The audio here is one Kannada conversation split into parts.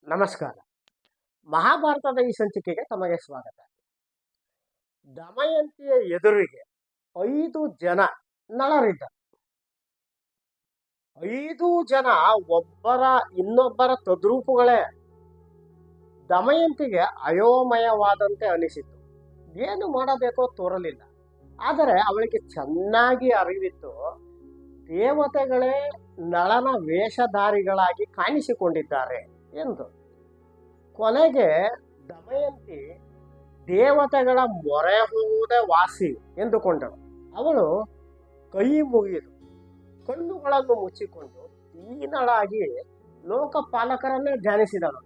ನಮಸ್ಕಾರ. ಮಹಾಭಾರತದ ಈ ಸಂಚಿಕೆಗೆ ತಮಗೆ ಸ್ವಾಗತ. ದಮಯಂತಿಯ ಎದುರಿಗೆ 5 ಜನ ನಳರಿದ್ದರು. 5 ಜನ ಒಬ್ಬರ ಇನ್ನೊಬ್ಬರ ತದ್ರೂಪುಗಳೇ. ದಮಯಂತಿಗೆ ಅಯೋಮಯವಾದಂತೆ ಅನಿಸಿತು. ಏನು ಮಾಡಬೇಕೋ ತೋರಲಿಲ್ಲ. ಆದರೆ ಅವಳಿಗೆ ಚೆನ್ನಾಗಿ ಅರಿವಿತ್ತು, ದೇವತೆಗಳೇ ನಳನ ವೇಷಧಾರಿಗಳಾಗಿ ಕಾಣಿಸಿಕೊಂಡಿದ್ದಾರೆ ಎಂದು. ಕೊನೆಗೆ ದಮಯಂತಿ ದೇವತೆಗಳ ಮೊರೆ ಹೋಗುವುದೇ ವಾಸಿ ಎಂದುಕೊಂಡಳು. ಅವಳು ಕೈ ಮುಗಿದು ಕಣ್ಣುಗಳನ್ನು ಮುಚ್ಚಿಕೊಂಡು ದೀನಳಾಗಿ ಲೋಕಪಾಲಕರನ್ನೇ ಧ್ಯಾನಿಸಿದಳು.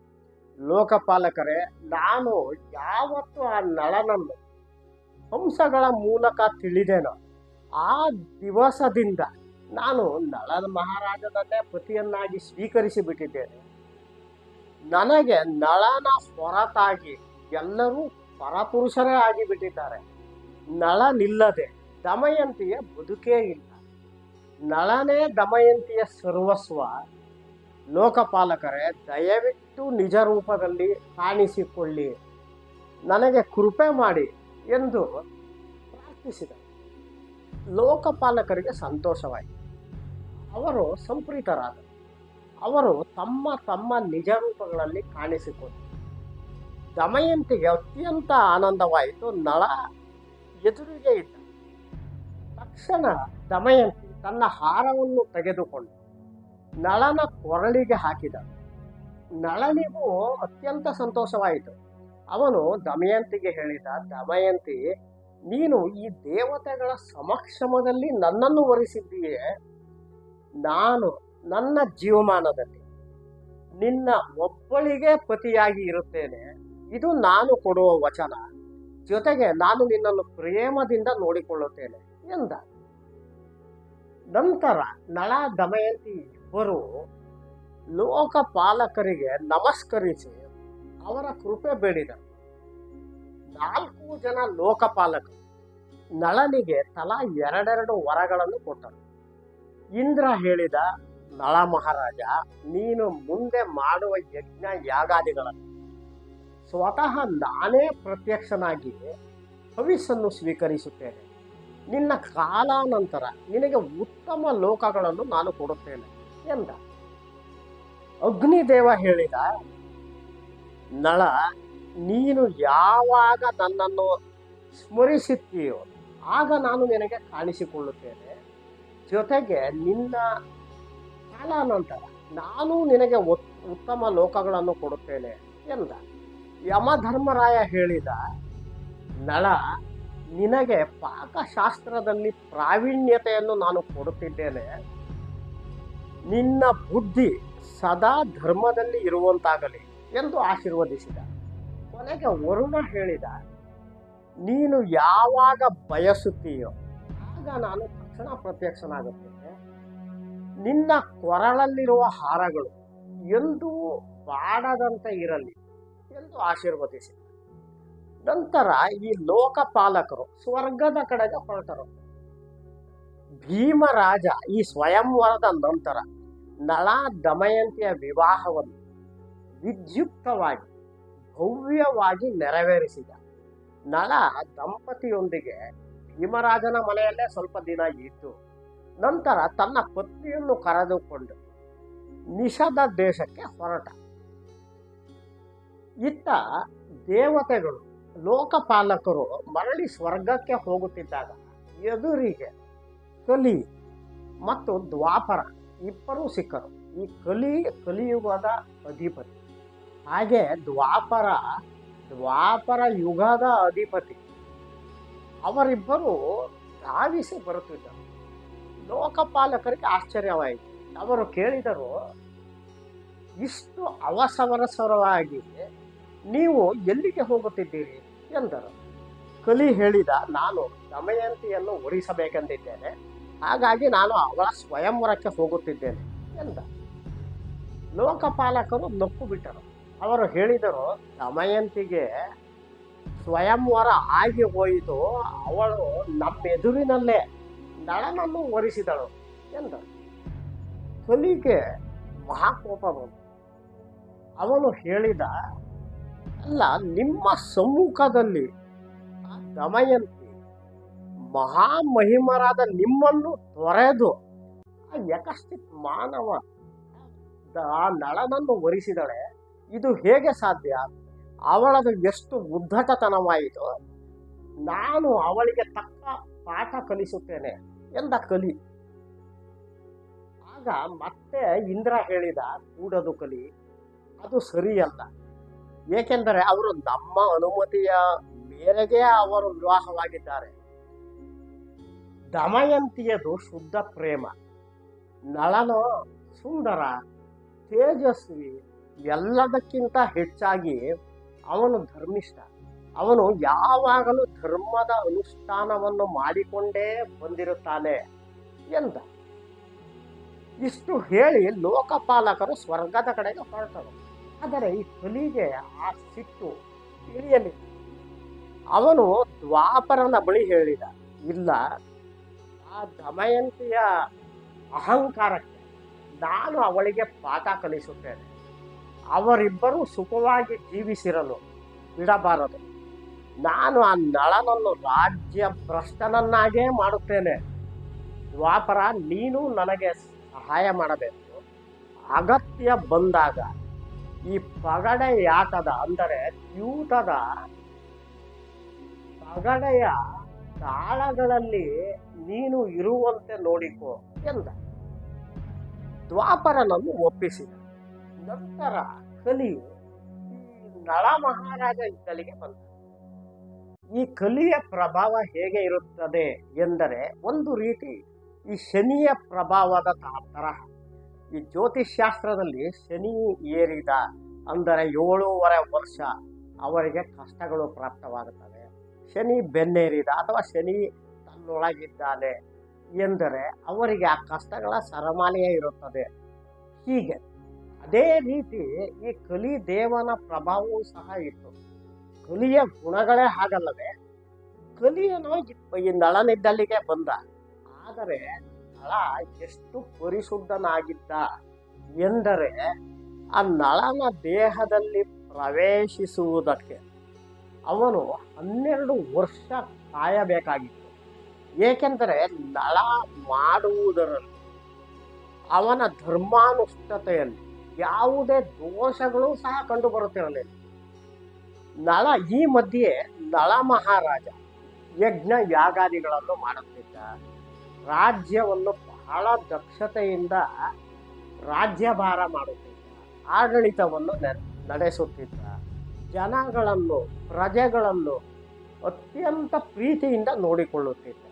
ಲೋಕಪಾಲಕರೇ, ನಾನು ಯಾವತ್ತು ಆ ನಳನನ್ನು ಹಂಸಗಳ ಮೂಲಕ ತಿಳಿದೆನೋ ಆ ದಿವಸದಿಂದ ನಾನು ನಳ ಮಹಾರಾಜನನ್ನೇ ಪತಿಯನ್ನಾಗಿ ಸ್ವೀಕರಿಸಿ ಬಿಟ್ಟಿದ್ದೇನೆ. ನನಗೆ ನಳನ ಹೊರತಾಗಿ ಎಲ್ಲರೂ ಪರಪುರುಷರೇ ಆಗಿಬಿಟ್ಟಿದ್ದಾರೆ. ನಳನಿಲ್ಲದೆ ದಮಯಂತಿಯ ಬದುಕೇ ಇಲ್ಲ. ನಳನೇ ದಮಯಂತಿಯ ಸರ್ವಸ್ವ. ಲೋಕಪಾಲಕರೇ, ದಯವಿಟ್ಟು ನಿಜ ರೂಪದಲ್ಲಿ ಕಾಣಿಸಿಕೊಳ್ಳಿ, ನನಗೆ ಕೃಪೆ ಮಾಡಿ ಎಂದು ಪ್ರಾರ್ಥಿಸಿದರು. ಲೋಕಪಾಲಕರಿಗೆ ಸಂತೋಷವಾಯಿತು. ಅವರು ಸಂಪ್ರೀತರಾದರು. ಅವರು ತಮ್ಮ ತಮ್ಮ ನಿಜ ರೂಪಗಳಲ್ಲಿ ಕಾಣಿಸಿಕೊಂಡರು. ದಮಯಂತಿಗೆ ಅತ್ಯಂತ ಆನಂದವಾಯಿತು. ನಳ ಎದುರಿಗೆ ಇದ್ದ ತಕ್ಷಣ ದಮಯಂತಿ ತನ್ನ ಹಾರವನ್ನು ತೆಗೆದುಕೊಂಡು ನಳನ ಕೊರಳಿಗೆ ಹಾಕಿದಳು. ನಳನಿಗೂ ಅತ್ಯಂತ ಸಂತೋಷವಾಯಿತು. ಅವನು ದಮಯಂತಿಗೆ ಹೇಳಿದ, ದಮಯಂತಿ, ನೀನು ಈ ದೇವತೆಗಳ ಸಮಕ್ಷಮದಲ್ಲಿ ನನ್ನನ್ನು ವರಿಸಿದ್ದೀಯೇ. ನಾನು ನನ್ನ ಜೀವಮಾನದಲ್ಲಿ ನಿನ್ನ ಒಬ್ಬಳಿಗೆ ಪತಿಯಾಗಿ ಇರುತ್ತೇನೆ. ಇದು ನಾನು ಕೊಡುವ ವಚನ. ಜೊತೆಗೆ ನಾನು ನಿನ್ನನ್ನು ಪ್ರೇಮದಿಂದ ನೋಡಿಕೊಳ್ಳುತ್ತೇನೆ ಎಂದ. ನಂತರ ನಳ ದಮಯಂತಿ ಇಬ್ಬರು ಲೋಕಪಾಲಕರಿಗೆ ನಮಸ್ಕರಿಸಿ ಅವರ ಕೃಪೆ ಬೇಡಿದರು. 4 ಜನ ಲೋಕಪಾಲಕರು ನಳನಿಗೆ ತಲಾ 2 ವರಗಳನ್ನು ಕೊಟ್ಟರು. ಇಂದ್ರ ಹೇಳಿದ, ನಳ ಮಹಾರಾಜ, ನೀನು ಮುಂದೆ ಮಾಡುವ ಯಜ್ಞ ಯಾಗಾದಿಗಳನ್ನು ಸ್ವತಃ ನಾನೇ ಪ್ರತ್ಯಕ್ಷನಾಗಿ ಹವಿಸ್ಸನ್ನು ಸ್ವೀಕರಿಸುತ್ತೇನೆ. ನಿನ್ನ ಕಾಲಾನಂತರ ನಿನಗೆ ಉತ್ತಮ ಲೋಕಗಳನ್ನು ನಾನು ಕೊಡುತ್ತೇನೆ ಎಂದ. ಅಗ್ನಿದೇವ ಹೇಳಿದ, ನಳ, ನೀನು ಯಾವಾಗ ನನ್ನನ್ನು ಸ್ಮರಿಸುತ್ತೀಯೋ ಆಗ ನಾನು ನಿನಗೆ ಕಾಣಿಸಿಕೊಳ್ಳುತ್ತೇನೆ. ಜೊತೆಗೆ ನಿನ್ನ ಕಾಲಾನಂತರ ನಾನು ನಿನಗೆ ಉತ್ತಮ ಲೋಕಗಳನ್ನು ಕೊಡುತ್ತೇನೆ ಎಂದ. ಯಮಧರ್ಮರಾಯ ಹೇಳಿದ, ನಳ, ನಿನಗೆ ಪಾಕಶಾಸ್ತ್ರದಲ್ಲಿ ಪ್ರಾವೀಣ್ಯತೆಯನ್ನು ನಾನು ಕೊಡುತ್ತಿದ್ದೇನೆ. ನಿನ್ನ ಬುದ್ಧಿ ಸದಾ ಧರ್ಮದಲ್ಲಿ ಇರುವಂತಾಗಲಿ ಎಂದು ಆಶೀರ್ವದಿಸಿದ. ಕೊನೆಗೆ ವರುಣ ಹೇಳಿದ, ನೀನು ಯಾವಾಗ ಬಯಸುತ್ತೀಯೋ ಆಗ ನಾನು ತಕ್ಷಣ ಪ್ರತ್ಯಕ್ಷನಾಗುತ್ತೇನೆ. ನಿನ್ನ ಕೊರಳಲ್ಲಿರುವ ಹಾರಗಳು ಎಂದೂ ಬಾಡದಂತೆ ಇರಲಿ ಎಂದು ಆಶೀರ್ವದಿಸಿದ. ನಂತರ ಈ ಲೋಕಪಾಲಕರು ಸ್ವರ್ಗದ ಕಡೆಗೆ ಹೊರಟರು. ಭೀಮರಾಜ ಈ ಸ್ವಯಂವರದ ನಂತರ ನಳ ದಮಯಂತಿಯ ವಿವಾಹವನ್ನು ವಿದ್ಯುಕ್ತವಾಗಿ ಭವ್ಯವಾಗಿ ನೆರವೇರಿಸಿದ. ನಳ ದಂಪತಿಯೊಂದಿಗೆ ಭೀಮರಾಜನ ಮನೆಯಲ್ಲೇ ಸ್ವಲ್ಪ ದಿನ ಇದ್ದು ನಂತರ ತನ್ನ ಪತ್ನಿಯನ್ನು ಕರೆದುಕೊಂಡು ನಿಷಧ ದೇಶಕ್ಕೆ ಹೊರಟ. ಇತ್ತ ದೇವತೆಗಳು ಲೋಕಪಾಲಕರು ಮರಳಿ ಸ್ವರ್ಗಕ್ಕೆ ಹೋಗುತ್ತಿದ್ದಾಗ ಎದುರಿಗೆ ಕಲಿ ಮತ್ತು ದ್ವಾಪರ ಇಬ್ಬರೂ ಸಿಕ್ಕರು. ಈ ಕಲಿಯುಗದ ಅಧಿಪತಿ, ಹಾಗೆ ದ್ವಾಪರ ಯುಗದ ಅಧಿಪತಿ. ಅವರಿಬ್ಬರು ಧಾವಿಸಿ ಬರುತ್ತಿದ್ದರು. ಲೋಕಪಾಲಕರಿಗೆ ಆಶ್ಚರ್ಯವಾಯಿತು. ಅವರು ಕೇಳಿದರು, ಇಷ್ಟು ಅವಸರವಾಗಿ ನೀವು ಎಲ್ಲಿಗೆ ಹೋಗುತ್ತಿದ್ದೀರಿ ಎಂದರು. ಕಲಿ ಹೇಳಿದ, ನಾನು ದಮಯಂತಿಯನ್ನು ವರಿಸಬೇಕೆಂದಿದ್ದೇನೆ, ಹಾಗಾಗಿ ನಾನು ಅವಳ ಸ್ವಯಂವರಕ್ಕೆ ಹೋಗುತ್ತಿದ್ದೇನೆ ಎಂದ. ಲೋಕಪಾಲಕರು ನಕ್ಕು ಬಿಟ್ಟರು. ಅವರು ಹೇಳಿದರು, ದಮಯಂತಿಗೆ ಸ್ವಯಂವರ ಆಗಿ ಹೋಯಿತು, ಅವಳು ನಮ್ಮೆದುರಿನಲ್ಲೇ ನಳನನ್ನು ವರಿಸಿದಳು ಎಂದರು. ಕಲಿಗೆ ಮಹಾಕೋಪ ಬಂತು. ಅವನು ಹೇಳಿದ, ಅಲ್ಲ, ನಿಮ್ಮ ಸಮ್ಮುಖದಲ್ಲಿ ಆ ದಮಯಂತಿ ಮಹಾಮಹಿಮರಾದ ನಿಮ್ಮನ್ನು ತೊರೆದು ಆ ಯಕಶ್ಚಿತ್ ಮಾನವ ಆ ನಳನನ್ನು ವರಿಸಿದಳೆ. ಇದು ಹೇಗೆ ಸಾಧ್ಯ? ಅವಳದು ಎಷ್ಟು ಉದ್ದಟತನವಾಯಿತು. ನಾನು ಅವಳಿಗೆ ತಕ್ಕ ಪಾಠ ಕಲಿಸುತ್ತೇನೆ ಎಂದ ಕಲಿ. ಆಗ ಮತ್ತೆ ಇಂದ್ರ ಹೇಳಿದ, ಕೂಡದು ಕಲಿ, ಅದು ಸರಿಯಲ್ಲ. ಏಕೆಂದರೆ ಅವರು ನಮ್ಮ ಅನುಮತಿಯ ಮೇರೆಗೆ ಅವರು ವಿವಾಹವಾಗಿದ್ದಾರೆ. ದಮಯಂತಿಯದು ಶುದ್ಧ ಪ್ರೇಮ, ನಳನೋ ಸುಂದರ, ತೇಜಸ್ವಿ, ಎಲ್ಲದಕ್ಕಿಂತ ಹೆಚ್ಚಾಗಿ ಅವನು ಧರ್ಮಿಷ್ಠ. ಅವನು ಯಾವಾಗಲೂ ಧರ್ಮದ ಅನುಷ್ಠಾನವನ್ನು ಮಾಡಿಕೊಂಡೇ ಬಂದಿರುತ್ತಾನೆ ಎಂದ. ಇಷ್ಟು ಹೇಳಿ ಲೋಕಪಾಲಕರು ಸ್ವರ್ಗದ ಕಡೆಗೆ ಹೊರಟರು. ಆದರೆ ಈ ಕಲಿಗೆ ಆ ಸಿಟ್ಟು ಇಳಿಯಲಿಲ್ಲ. ಅವನು ದ್ವಾಪರನ ಬಳಿ ಹೇಳಿದ, ಇಲ್ಲ, ಆ ದಮಯಂತಿಯ ಅಹಂಕಾರಕ್ಕೆ ನಾನು ಅವಳಿಗೆ ಪಾಠ ಕಲಿಸುತ್ತೇನೆ. ಅವರಿಬ್ಬರೂ ಸುಖವಾಗಿ ಜೀವಿಸಿರಲು ಬಿಡಬಾರದು. ನಾನು ಆ ನಳನನ್ನು ರಾಜ್ಯ ಭ್ರಷ್ಟನನ್ನಾಗೇ ಮಾಡುತ್ತೇನೆ. ದ್ವಾಪರ, ನೀನು ನನಗೆ ಸಹಾಯ ಮಾಡಬೇಕು. ಅಗತ್ಯ ಬಂದಾಗ ಈ ಪಗಡೆಯಾಟದ, ಅಂದರೆ ದ್ಯೂತದ ಪಗಡೆಯ ತಾಳಗಳಲ್ಲಿ ನೀನು ಇರುವಂತೆ ನೋಡಿಕೋ ಎಂದ. ದ್ವಾಪರನನ್ನು ಒಪ್ಪಿಸಿದ. ನಂತರ ಕಲಿಯು ಈ ನಳ ಮಹಾರಾಜ ಇದ್ದಲ್ಲಿಗೆ ಬಂದ. ಈ ಕಲಿಯ ಪ್ರಭಾವ ಹೇಗೆ ಇರುತ್ತದೆ ಎಂದರೆ, ಒಂದು ರೀತಿ ಈ ಶನಿಯ ಪ್ರಭಾವದ ತರಹ. ಈ ಜ್ಯೋತಿಷ್ಶಾಸ್ತ್ರದಲ್ಲಿ ಶನಿ ಏರಿದ ಅಂದರೆ 7.5 ವರ್ಷ ಅವರಿಗೆ ಕಷ್ಟಗಳು ಪ್ರಾಪ್ತವಾಗುತ್ತವೆ. ಶನಿ ಬೆನ್ನೇರಿದ ಅಥವಾ ಶನಿ ತನ್ನೊಳಗಿದ್ದಾನೆ ಎಂದರೆ ಅವರಿಗೆ ಆ ಕಷ್ಟಗಳ ಸರಮಾಲೆಯೇ ಇರುತ್ತದೆ. ಹೀಗೆ ಅದೇ ರೀತಿ ಈ ಕಲಿ ದೇವನ ಪ್ರಭಾವವೂ ಸಹ ಇತ್ತು. ಕಲಿಯ ಗುಣಗಳೇ ಹಾಗಲ್ಲವೇ? ಕಲಿಯನು ಈ ನಳನಿದ್ದಲ್ಲಿಗೆ ಬಂದ. ಆದರೆ ನಳ ಎಷ್ಟು ಪರಿಶುದ್ಧನಾಗಿದ್ದ ಎಂದರೆ, ಆ ನಳನ ದೇಹದಲ್ಲಿ ಪ್ರವೇಶಿಸುವುದಕ್ಕೆ ಅವನು 12 ವರ್ಷ ಕಾಯಬೇಕಾಗಿತ್ತು. ಏಕೆಂದರೆ ನಳ ಮಾಡುವುದರಲ್ಲಿ, ಅವನ ಧರ್ಮಾನುಷ್ಠತೆಯಲ್ಲಿ ಯಾವುದೇ ದೋಷಗಳು ಸಹ ಕಂಡು ಬರುತ್ತಿರಲಿಲ್ಲ. ನಳ ಈ ಮಧ್ಯೆ ನಳ ಮಹಾರಾಜ ಯಜ್ಞ ಯಾಗಾದಿಗಳನ್ನು ಮಾಡುತ್ತಿದ್ದ. ರಾಜ್ಯವನ್ನು ಬಹಳ ದಕ್ಷತೆಯಿಂದ ರಾಜ್ಯಭಾರ ಮಾಡುತ್ತಿದ್ದ. ಆಡಳಿತವನ್ನು ನಡೆಸುತ್ತಿದ್ದ. ಜನಗಳನ್ನು, ಪ್ರಜೆಗಳನ್ನು ಅತ್ಯಂತ ಪ್ರೀತಿಯಿಂದ ನೋಡಿಕೊಳ್ಳುತ್ತಿದ್ದ.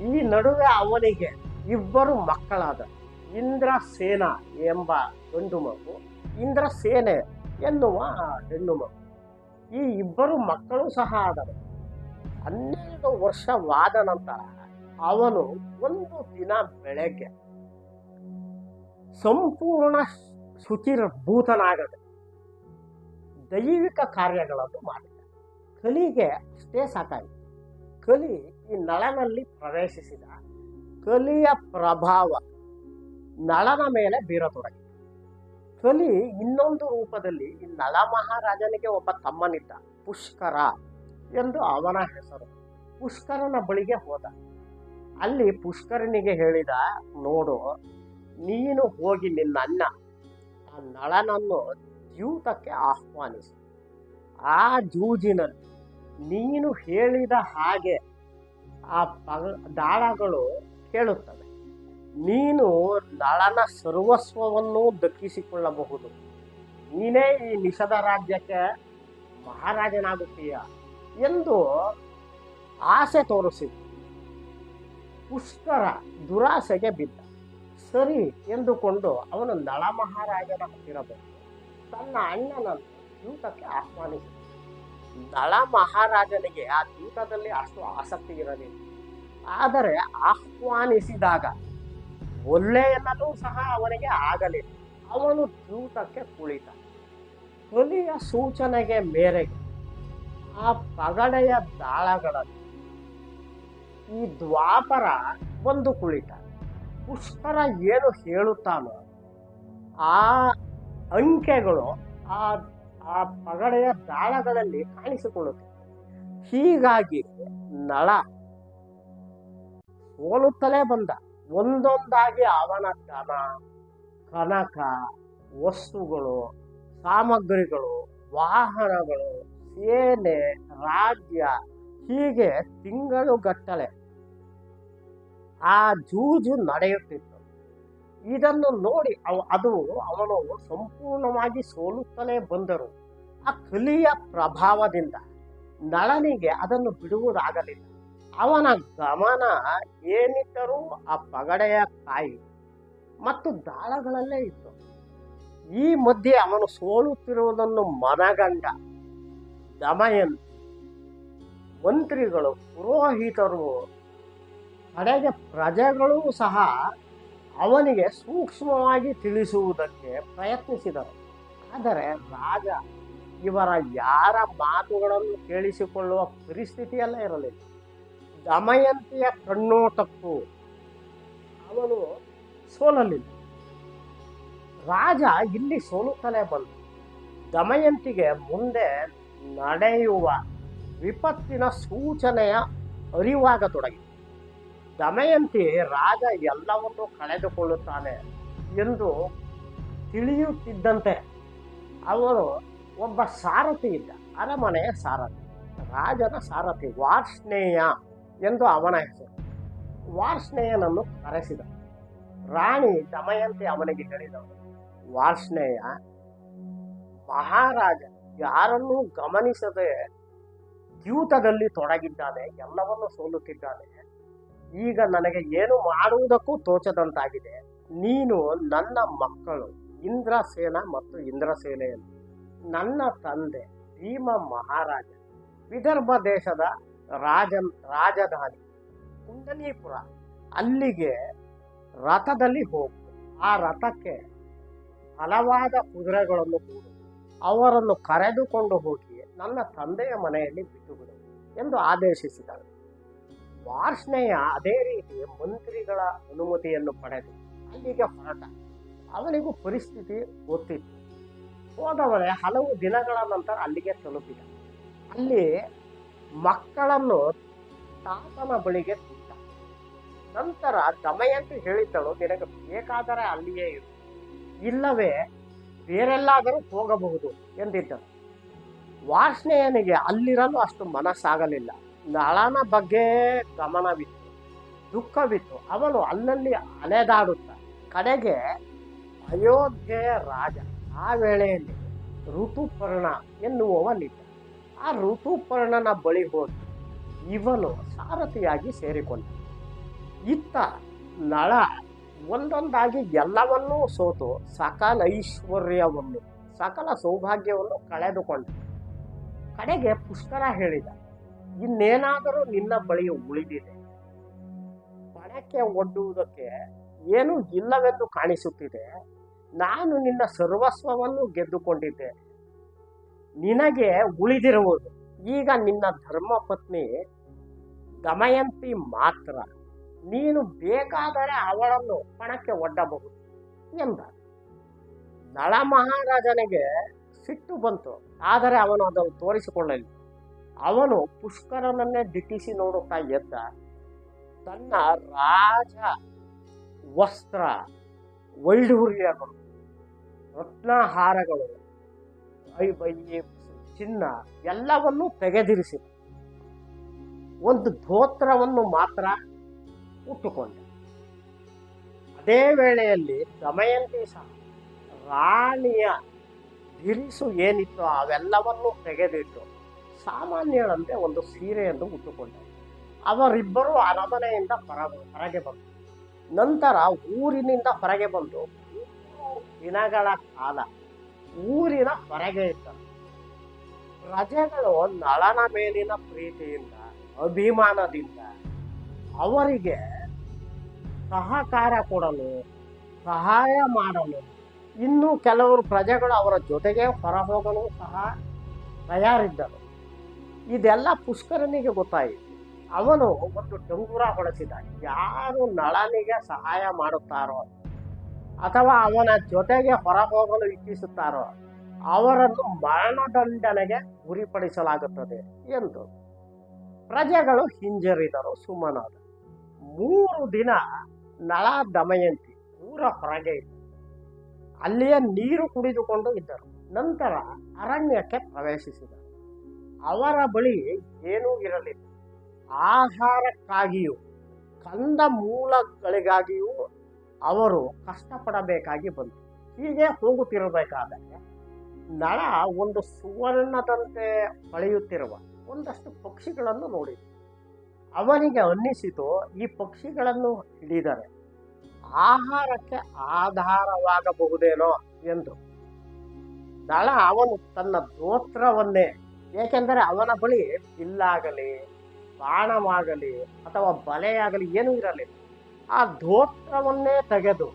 ಈ ನಡುವೆ ಅವನಿಗೆ 2 ಮಕ್ಕಳಾದ ಇಂದ್ರಸೇನ ಎಂಬ ಗಂಡು ಮಗು, ಇಂದ್ರಸೇನೆ ಎನ್ನುವ ಹೆಣ್ಣು ಮಗು. ಈ 2 ಮಕ್ಕಳು ಸಹ ಆದರು. 12 ವರ್ಷವಾದ ನಂತರ ಅವನು ಒಂದು ದಿನ ಬೆಳಗ್ಗೆ ಸಂಪೂರ್ಣ ಶುಚಿರ್ಭೂತನಾಗದೆ ದೈವಿಕ ಕಾರ್ಯಗಳನ್ನು ಮಾಡಿದ. ಕಲಿಗೆ ಅಷ್ಟೇ ಸಾಕಾಯಿತು. ಕಲಿ ಈ ನಳನಲ್ಲಿ ಪ್ರವೇಶಿಸಿದ. ಕಲಿಯ ಪ್ರಭಾವ ನಳನ ಮೇಲೆ ಬೀರತೊಡಗಿತು. ಕಲಿ ಇನ್ನೊಂದು ರೂಪದಲ್ಲಿ ಈ ನಳ ಮಹಾರಾಜನಿಗೆ ಒಬ್ಬ ತಮ್ಮನಿದ್ದ, ಪುಷ್ಕರ ಎಂದು ಅವನ ಹೆಸರು. ಪುಷ್ಕರನ ಬಳಿಗೆ ಹೋದ. ಅಲ್ಲಿ ಪುಷ್ಕರನಿಗೆ ಹೇಳಿದ, ನೋಡು, ನೀನು ಹೋಗಿ ನಿನ್ನ ಅಣ್ಣ ಆ ನಳನನ್ನು ದ್ಯೂತಕ್ಕೆ ಆಹ್ವಾನಿಸಿ. ಆ ಜೂಜಿನಲ್ಲಿ ನೀನು ಹೇಳಿದ ಹಾಗೆ ಆ ದಾಳಗಳು ಕೇಳುತ್ತವೆ. ನೀನು ನಳನ ಸರ್ವಸ್ವವನ್ನು ದಕ್ಕಿಸಿಕೊಳ್ಳಬಹುದು. ನೀನೇ ಈ ನಿಷಧ ರಾಜ್ಯಕ್ಕೆ ಮಹಾರಾಜನಾಗುತ್ತೀಯ ಎಂದು ಆಸೆ ತೋರಿಸಿದ. ಪುಷ್ಕರ ದುರಾಸೆಗೆ ಬಿದ್ದ. ಸರಿ ಎಂದುಕೊಂಡು ಅವನು ನಳ ಮಹಾರಾಜನ ಹತ್ತಿರ ಬಂದು ತನ್ನ ಅಣ್ಣನನ್ನು ದ್ಯೂತಕ್ಕೆ ಆಹ್ವಾನಿಸಿದ. ನಳ ಮಹಾರಾಜನಿಗೆ ಆ ದ್ಯೂತದಲ್ಲಿ ಅಷ್ಟು ಆಸಕ್ತಿ ಇರಲಿಲ್ಲ. ಆದರೆ ಆಹ್ವಾನಿಸಿದಾಗ ಒಳ್ಳೆ ಎನ್ನಲು ಸಹ ಅವನಿಗೆ ಆಗಲಿಲ್ಲ. ಅವನು ದ್ಯೂತಕ್ಕೆ ಕುಳಿತ. ಕಲಿಯ ಸೂಚನೆಗೆ ಮೇರೆಗೆ ಆ ಪಗಡೆಯ ದಾಳಗಳಲ್ಲಿ ಈ ದ್ವಾಪರ ಬಂದು ಕುಳಿತ. ಪುಷ್ಕರ ಏನು ಹೇಳುತ್ತಾನೋ ಆ ಅಂಕೆಗಳು ಆ ಆ ಪಗಡೆಯ ದಾಳಗಳಲ್ಲಿ ಕಾಣಿಸಿಕೊಳ್ಳುತ್ತೆ. ಹೀಗಾಗಿ ನಳ ಸೋಲುತ್ತಲೇ ಬಂದ. ಒಂದೊಂದಾಗಿ ಅವನ ಧನ, ಕನಕ, ವಸ್ತುಗಳು, ಸಾಮಗ್ರಿಗಳು, ವಾಹನಗಳು, ಸೇನೆ, ರಾಜ್ಯ, ಹೀಗೆ ತಿಂಗಳುಗಟ್ಟಲೆ ಆ ಜೂಜು ನಡೆಯುತ್ತಿತ್ತು. ಇದನ್ನು ನೋಡಿ ಅದು ಅವನು ಸಂಪೂರ್ಣವಾಗಿ ಸೋಲುತ್ತಲೇ ಬಂದರು. ಆ ಕಲಿಯ ಪ್ರಭಾವದಿಂದ ನಳನಿಗೆ ಅದನ್ನು ಬಿಡುವುದಾಗಲಿಲ್ಲ. ಅವನ ಗಮನ ಏನಿದ್ದರೂ ಆ ಪಗಡೆಯ ಕಾಯಿ ಮತ್ತು ದಾಳಗಳಲ್ಲೇ ಇತ್ತು. ಈ ಮಧ್ಯೆ ಅವನು ಸೋಲುತ್ತಿರುವುದನ್ನು ಮನಗಂಡ ದಮಯಂತಿ, ಮಂತ್ರಿಗಳು, ಪುರೋಹಿತರು, ಕಡೆಗೆ ಪ್ರಜೆಗಳೂ ಸಹ ಅವನಿಗೆ ಸೂಕ್ಷ್ಮವಾಗಿ ತಿಳಿಸುವುದಕ್ಕೆ ಪ್ರಯತ್ನಿಸಿದರು. ಆದರೆ ರಾಜ ಇವರ ಯಾರ ಮಾತುಗಳನ್ನು ಕೇಳಿಸಿಕೊಳ್ಳುವ ಪರಿಸ್ಥಿತಿಯಲ್ಲೇ ಇರಲಿಲ್ಲ. ದಮಯಂತಿಯ ಕಣ್ಣೋಟಕ್ಕೂ ಅವನು ಸೋಲಲಿಲ್ಲ. ರಾಜ ಇಲ್ಲಿ ಸೋಲುತ್ತಲೇ ಬಂದ. ದಮಯಂತಿಗೆ ಮುಂದೆ ನಡೆಯುವ ವಿಪತ್ತಿನ ಸೂಚನೆಯ ಅರಿವಾಗತೊಡಗಿತು. ದಮಯಂತಿ ರಾಜ ಎಲ್ಲವನ್ನೂ ಕಳೆದುಕೊಳ್ಳುತ್ತಾನೆ ಎಂದು ತಿಳಿಯುತ್ತಿದ್ದಂತೆ ಅವನು ಒಬ್ಬ ಸಾರಥಿ ಇದ್ದ, ಅರಮನೆಯ ಸಾರಥಿ, ರಾಜನ ಸಾರಥಿ, ವಾರ್ಷ್ಣೇಯ ಎಂದು ಅವನ ಹೆಸರು. ವಾರ್ಷ್ಣೇಯನನ್ನು ಕರೆಸಿದ. ರಾಣಿ ದಮಯಂತಿ ಅವನಿಗೆ ಹೇಳಿದಳು, ವಾರ್ಷ್ಣೇಯ, ಮಹಾರಾಜ ಯಾರನ್ನೂ ಗಮನಿಸದೆ ದ್ಯೂತದಲ್ಲಿ ತೊಡಗಿದ್ದಾನೆ, ಎಲ್ಲವನ್ನೂ ಸೋಲುತ್ತಿದ್ದಾನೆ. ಈಗ ನನಗೆ ಏನು ಮಾಡುವುದಕ್ಕೂ ತೋಚದಂತಾಗಿದೆ. ನೀನು ನನ್ನ ಮಕ್ಕಳು ಇಂದ್ರಸೇನ ಮತ್ತು ಇಂದ್ರಸೇನೆಯನ್ನು, ನನ್ನ ತಂದೆ ಭೀಮ ಮಹಾರಾಜ, ವಿದರ್ಭ ದೇಶದ ರಾಜಧಾನಿ ಕುಂಡಲೀಪುರ, ಅಲ್ಲಿಗೆ ರಥದಲ್ಲಿ ಹೋಗು. ಆ ರಥಕ್ಕೆ ಹಲವಾದ ಕುದುರೆಗಳನ್ನು ಕೂಡು, ಅವರನ್ನು ಕರೆದುಕೊಂಡು ಹೋಗಿ ನನ್ನ ತಂದೆಯ ಮನೆಯಲ್ಲಿ ಬಿಟ್ಟುಬಿಡು ಎಂದು ಆದೇಶಿಸಿದನು. ವಾರ್ಷ್ಣೇಯ ಅದೇ ರೀತಿ ಮಂತ್ರಿಗಳ ಅನುಮತಿಯನ್ನು ಪಡೆದು ಅಲ್ಲಿಗೆ ಹೊರಟ. ಅವನಿಗೂ ಪರಿಸ್ಥಿತಿ ಗೊತ್ತಿತ್ತು. ಹೋದವರೇ ಹಲವು ದಿನಗಳ ನಂತರ ಅಲ್ಲಿಗೆ ತಲುಪಿದ. ಅಲ್ಲಿ ಮಕ್ಕಳನ್ನು ತಾತನ ಬಳಿಗೆ ಬಿಟ್ಟ. ನಂತರ ದಮಯಂತಿ ಹೇಳಿದ್ದಳು, ನಿನಗೆ ಬೇಕಾದರೆ ಅಲ್ಲಿಯೇ ಇರು, ಇಲ್ಲವೇ ಬೇರೆಲ್ಲಾದರೂ ಹೋಗಬಹುದು ಎಂದಿದ್ದನು. ವಾರ್ಷ್ಣೇಯನಿಗೆ ಅಲ್ಲಿರಲು ಅಷ್ಟು ಮನಸ್ಸಾಗಲಿಲ್ಲ. ನಳನ ಬಗ್ಗೆ ಗಮನವಿತ್ತು, ದುಃಖವಿತ್ತು. ಅವನು ಅಲ್ಲಲ್ಲಿ ಅಲೆದಾಡುತ್ತ ಕಡೆಗೆ ಅಯೋಧ್ಯೆಯ ರಾಜ, ಆ ವೇಳೆಯಲ್ಲಿ ಋತುಪರ್ಣ ಎನ್ನುವವನಿದ್ದ. ಆ ಋತುಪರ್ಣನ ಬಳಿ ಹೋಗಿ ಇವನು ಸಾರಥಿಯಾಗಿ ಸೇರಿಕೊಂಡ. ಇತ್ತ ನಳ ಒಂದೊಂದಾಗಿ ಎಲ್ಲವನ್ನೂ ಸೋತು ಸಕಲ ಐಶ್ವರ್ಯವನ್ನು, ಸಕಲ ಸೌಭಾಗ್ಯವನ್ನು ಕಳೆದುಕೊಂಡ. ಕಡೆಗೆ ಪುಷ್ಕರ ಹೇಳಿದ, ಇನ್ನೇನಾದರೂ ನಿನ್ನ ಬಳಿ ಉಳಿದಿದೆ? ಪಣಕ್ಕೆ ಒಡ್ಡುವುದಕ್ಕೆ ಏನೂ ಇಲ್ಲವೆಂದು ಕಾಣಿಸುತ್ತಿದೆ. ನಾನು ನಿನ್ನ ಸರ್ವಸ್ವವನ್ನು ಗೆದ್ದುಕೊಂಡಿದ್ದೆ. ನಿನಗೆ ಉಳಿದಿರುವುದು ಈಗ ನಿನ್ನ ಧರ್ಮಪತ್ನಿ ದಮಯಂತಿ ಮಾತ್ರ. ನೀನು ಬೇಕಾದರೆ ಅವಳನ್ನು ಪಣಕ್ಕೆ ಒಡ್ಡಬಹುದು ಎಂದ. ನಳ ಮಹಾರಾಜನಿಗೆ ಸಿಟ್ಟು ಬಂತು. ಆದರೆ ಅವನು ಅದನ್ನು ತೋರಿಸಿಕೊಳ್ಳಲಿಲ್ಲ. ಅವನು ಪುಷ್ಕರನನ್ನೇ ದಿಟ್ಟಿಸಿ ನೋಡುತ್ತಾ ಎದ್ದ. ತನ್ನ ರಾಜ ವಸ್ತ್ರ, ವೈಢೂರ್ಯಗಳು, ರತ್ನಹಾರಗಳು, ಚಿನ್ನ ಎಲ್ಲವನ್ನೂ ತೆಗೆದಿರಿಸಿದ. ಒಂದು ಧೋತ್ರವನ್ನು ಮಾತ್ರ ಉಟ್ಟುಕೊಂಡ. ಅದೇ ವೇಳೆಯಲ್ಲಿ ದಮಯಂತಿ ಸಹ ರಾಣಿಯ ಧಿರಿಸು ಏನಿತ್ತು ಅವೆಲ್ಲವನ್ನೂ ತೆಗೆದಿಟ್ಟು ಸಾಮಾನ್ಯರಂತೆ ಒಂದು ಸೀರೆಯನ್ನು ಉಟ್ಟುಕೊಂಡ. ಅವರಿಬ್ಬರೂ ಅರಮನೆಯಿಂದ ಹೊರಗೆ ಬಂದರು. ನಂತರ ಊರಿನಿಂದ ಹೊರಗೆ ಬಂದು 3 ದಿನಗಳ ಕಾಲ ಊರಿನ ಹೊರಗೆ ಇದ್ದರು. ಪ್ರಜೆಗಳು ನಳನ ಮೇಲಿನ ಪ್ರೀತಿಯಿಂದ, ಅಭಿಮಾನದಿಂದ ಅವರಿಗೆ ಸಹಕಾರ ಕೊಡಲು, ಸಹಾಯ ಮಾಡಲು, ಇನ್ನೂ ಕೆಲವರು ಪ್ರಜೆಗಳು ಅವರ ಜೊತೆಗೆ ಹೊರಹೋಗಲು ಸಹ ತಯಾರಿದ್ದರು. ಇದೆಲ್ಲ ಪುಷ್ಕರನಿಗೆ ಗೊತ್ತಾಯಿತು. ಅವನು ಒಂದು ಡಂಗುರ ಹೊಡೆಸಿದ. ಯಾರು ನಳನಿಗೆ ಸಹಾಯ ಮಾಡುತ್ತಾರೋ ಅಥವಾ ಅವನ ಜೊತೆಗೆ ಹೊರಹೋಗಲು ಇಚ್ಛಿಸುತ್ತಾರೋ ಅವರನ್ನು ಮರಣದಂಡನೆಗೆ ಗುರಿಪಡಿಸಲಾಗುತ್ತದೆ ಎಂದು ಪ್ರಜೆಗಳು ಹಿಂಜರಿದರು. ಸುಮ್ಮನಾದ 3 ದಿನ ನಳ ದಮಯಂತಿ ಊರ ಹೊರಗೆ ಇದ್ದರು. ಅಲ್ಲಿಯೇ ನೀರು ಕುಡಿದುಕೊಂಡು ಇದ್ದರು. ನಂತರ ಅರಣ್ಯಕ್ಕೆ ಪ್ರವೇಶಿಸಿದರು. ಅವರ ಬಳಿ ಏನೂ ಇರಲಿಲ್ಲ. ಆಹಾರಕ್ಕಾಗಿಯೂ ಕಂದ ಮೂಲಗಳಿಗಾಗಿಯೂ ಅವರು ಕಷ್ಟಪಡಬೇಕಾಗಿ ಬಂತು. ಹೀಗೆ ಹೋಗುತ್ತಿರಬೇಕಾದರೆ ನಳ ಒಂದು ಸುವರ್ಣದಂತೆ ಹೊಳೆಯುತ್ತಿರುವ ಒಂದಷ್ಟು ಪಕ್ಷಿಗಳನ್ನು ನೋಡಿದ. ಅವನಿಗೆ ಅನ್ನಿಸಿತು, ಈ ಪಕ್ಷಿಗಳನ್ನು ಹಿಡಿದರೆ ಆಹಾರಕ್ಕೆ ಆಧಾರವಾಗಬಹುದೇನೋ ಎಂದು. ನಳ ಅವನು ತನ್ನ ಧೋತ್ರವನ್ನೇ, ಏಕೆಂದರೆ ಅವನ ಬಳಿ ಬಿಲ್ಲಾಗಲಿ ಬಾಣವಾಗಲಿ ಅಥವಾ ಬಲೆಯಾಗಲಿ ಏನೂ ಇರಲಿಲ್ಲ, ಆ ಧೋತ್ರವನ್ನೇ ತೆಗೆದು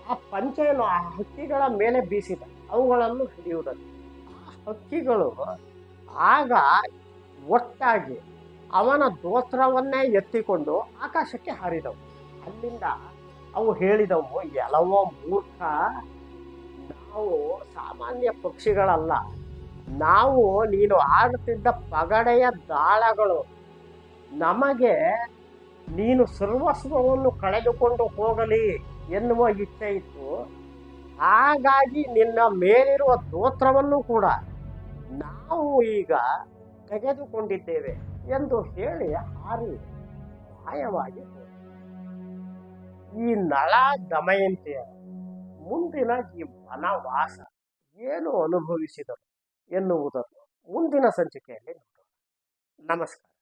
ಆ ಪಂಚೆಯನ್ನು ಆ ಹಕ್ಕಿಗಳ ಮೇಲೆ ಬೀಸಿದ. ಅವುಗಳನ್ನು ಹಿಡಿಯುವುದಕ್ಕೆ ಆ ಹಕ್ಕಿಗಳು ಆಗ ಒಟ್ಟಾಗಿ ಅವನ ಧೋತ್ರವನ್ನೇ ಎತ್ತಿಕೊಂಡು ಆಕಾಶಕ್ಕೆ ಹಾರಿದವು. ಅಲ್ಲಿಂದ ಅವು ಹೇಳಿದವು, ಎಲ್ಲವೋ ಮೂರ್ಖ, ನಾವು ಸಾಮಾನ್ಯ ಪಕ್ಷಿಗಳಲ್ಲ, ನಾವು ನೀನು ಆಡುತ್ತಿದ್ದ ಪಗಡೆಯ ದಾಳಗಳು. ನಮಗೆ ನೀನು ಸರ್ವಸ್ವವನ್ನು ಕಳೆದುಕೊಂಡು ಹೋಗಲಿ ಎನ್ನುವ ಇಚ್ಛೆ ಇತ್ತು. ಹಾಗಾಗಿ ನಿನ್ನ ಮೇಲಿರುವ ಧೋತ್ರವನ್ನು ಕೂಡ ನಾವು ಈಗ ತೆಗೆದುಕೊಂಡಿದ್ದೇವೆ ಎಂದು ಹೇಳಿ ಹಾರಿ ಮಾಯವಾಗಿ ಹೋದ. ಈ ನಳ ದಮಯಂತಿಯ ಮುಂದಿನ ಈ ವನವಾಸ ಏನು ಅನುಭವಿಸಿದರು ಎನ್ನುವುದನ್ನು ಮುಂದಿನ ಸಂಚಿಕೆಯಲ್ಲಿ ನೋಡೋಣ. ನಮಸ್ಕಾರ.